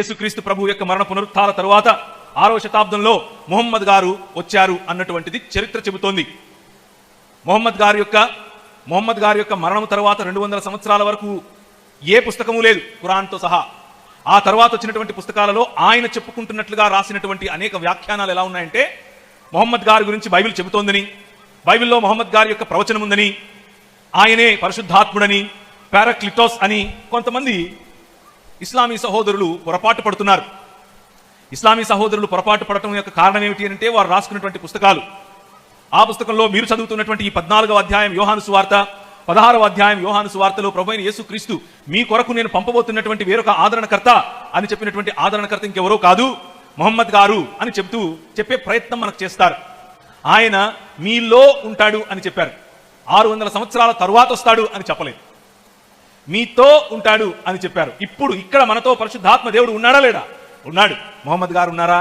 యేసుక్రీస్తు ప్రభు యొక్క మరణ పునరుత్థాన తరువాత 6వ శతాబ్దంలో ముహమ్మద్ గారు వచ్చారు అన్నటువంటిది చరిత్ర చెబుతోంది. ముహమ్మద్ గారి యొక్క మరణం తర్వాత 200 సంవత్సరాల వరకు ఏ పుస్తకము లేదు ఖురాన్తో సహా. ఆ తర్వాత వచ్చినటువంటి పుస్తకాలలో ఆయన చెప్పుకుంటున్నట్లుగా రాసినటువంటి అనేక వ్యాఖ్యానాలు ఎలా ఉన్నాయంటే, ముహమ్మద్ గారి గురించి బైబిల్ చెబుతోందని, బైబిల్లో ముహమ్మద్ గారి యొక్క ప్రవచనం ఉందని, ఆయనే పరిశుద్ధాత్ముడని, పారాక్లిటోస్ అని కొంతమంది ఇస్లామీ సహోదరులు పొరపాటు పడుతున్నారు. ఇస్లామీ సహోదరులు పొరపాటు పడటం యొక్క కారణం ఏమిటి అంటే, వారు రాసుకున్నటువంటి పుస్తకాలు. ఆ పుస్తకంలో మీరు చదువుతున్నటువంటి ఈ 14వ అధ్యాయం యోహాను సువార్త, 16వ అధ్యాయం యోహాను సువార్తలో ప్రభువైన యేసుక్రీస్తు మీ కొరకు నేను పంపబోతున్నటువంటి వేరొక ఆదరణకర్త అని చెప్పినటువంటి ఆదరణకర్త ఇంకెవరో కాదు, ముహమ్మద్ గారు అని చెప్పే ప్రయత్నం మనకు చేస్తారు. ఆయన మీలో ఉంటాడు అని చెప్పారు. 600 సంవత్సరాల తరువాత వస్తాడు అని చెప్పలేదు. మీతో ఉంటాడు అని చెప్పారు. ఇప్పుడు ఇక్కడ మనతో పరిశుద్ధాత్మ దేవుడు ఉన్నాడా లేడా? ఉన్నాడు. ముహమ్మద్ గారు ఉన్నారా?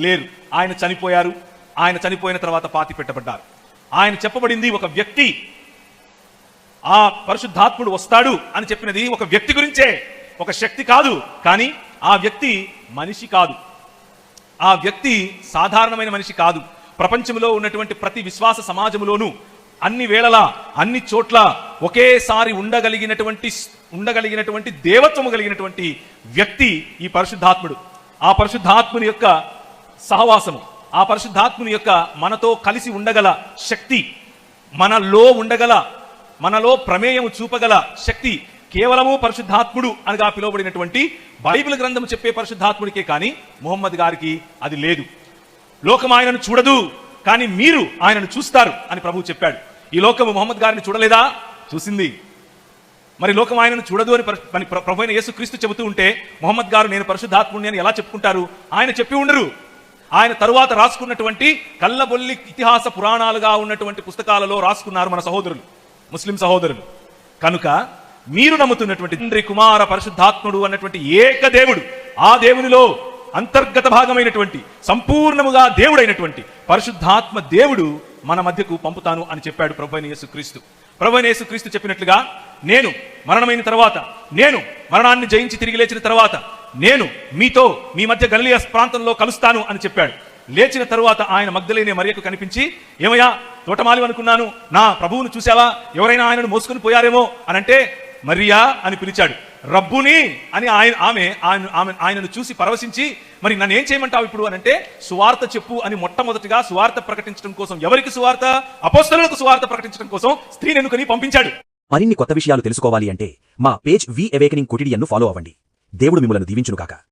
లేరు. ఆయన చనిపోయారు. ఆయన చనిపోయిన తర్వాత పాతి పెట్టబడ్డారు. ఆయన చెప్పబడింది ఒక వ్యక్తి. ఆ పరిశుద్ధాత్ముడు వస్తాడు అని చెప్పినది ఒక వ్యక్తి గురించే, ఒక శక్తి కాదు. కానీ ఆ వ్యక్తి మనిషి కాదు. ఆ వ్యక్తి సాధారణమైన మనిషి కాదు. ప్రపంచంలో ఉన్నటువంటి ప్రతి విశ్వాస సమాజంలోనూ అన్ని వేళలా అన్ని చోట్ల ఒకేసారి ఉండగలిగినటువంటి దేవత్వము కలిగినటువంటి వ్యక్తి ఈ పరిశుద్ధాత్ముడు. ఆ పరిశుద్ధాత్ముని యొక్క సహవాసము, ఆ పరిశుద్ధాత్ముని యొక్క మనతో కలిసి ఉండగల శక్తి, మనలో ప్రమేయము చూపగల శక్తి కేవలము పరిశుద్ధాత్ముడు అనగా పిలువబడినటువంటి బైబిల్ గ్రంథం చెప్పే పరిశుద్ధాత్ముడికే కానీ ముహమ్మద్ గారికి అది లేదు. లోకం ఆయనను చూడదు, కానీ మీరు ఆయనను చూస్తారు అని ప్రభువు చెప్పాడు. ఈ లోకము ముహమ్మద్ గారిని చూడలేదా? చూసింది. మరి లోకం ఆయనను చూడదు అని ప్రభు అయిన యేసుక్రీస్తు చెబుతూ ఉంటే ముహమ్మద్ గారు నేను పరిశుద్ధాత్ముడిని అని ఎలా చెప్పుకుంటారు? ఆయన చెప్పి ఉండరు. ఆయన తరువాత రాసుకున్నటువంటి కళ్ళబొల్లి ఇతిహాస పురాణాలుగా ఉన్నటువంటి పుస్తకాలలో రాసుకున్నారు మన సహోదరులు, ముస్లిం సహోదరులు. కనుక మీరు నమ్ముతున్నటువంటి తండ్రి, కుమార, పరిశుద్ధాత్ముడు అన్నటువంటి ఏకదేవుడు, ఆ దేవునిలో అంతర్గత భాగమైనటువంటి సంపూర్ణముగా దేవుడైనటువంటి పరిశుద్ధాత్మ దేవుడు మన మధ్యకు పంపుతాను అని చెప్పాడు ప్రభువైన యేసుక్రీస్తు. ప్రభువైన యేసుక్రీస్తు చెప్పినట్లుగా నేను మరణమైన తర్వాత, నేను మరణాన్ని జయించి తిరిగి లేచిన తర్వాత నేను మీ మధ్య గలిలయ ప్రాంతంలో కలుస్తాను అని చెప్పాడు. లేచిన తరువాత ఆయన మగ్దలేనే మరియకు కనిపించి, ఏమయ్యా తోటమాలి అనుకున్నాను, నా ప్రభువును చూసావా? ఎవరైనా ఆయనను మోసుకొని పోయారేమో అని అంటే, మరియా అని పిలిచాడు. రబ్బుని అని ఆయనను చూసి పరవశించి, మరి నన్ను ఏం చేయమంటావు ఇప్పుడు అని అంటే, సువార్త చెప్పు అని మొట్టమొదటిగా సువార్త ప్రకటించడం కోసం, ఎవరికి సువార్త? అపోస్తలులకు సువార్త ప్రకటించడం కోసం స్త్రీని ఎన్నుకొని పంపించాడు. మరిన్ని కొత్త విషయాలు తెలుసుకోవాలి అంటే మా పేజ్ వి అవేకనింగ్ కొటిడియన్ను ఫాలో అవ్వండి. దేవుడు మిమ్మల్ని దీవించును గాక.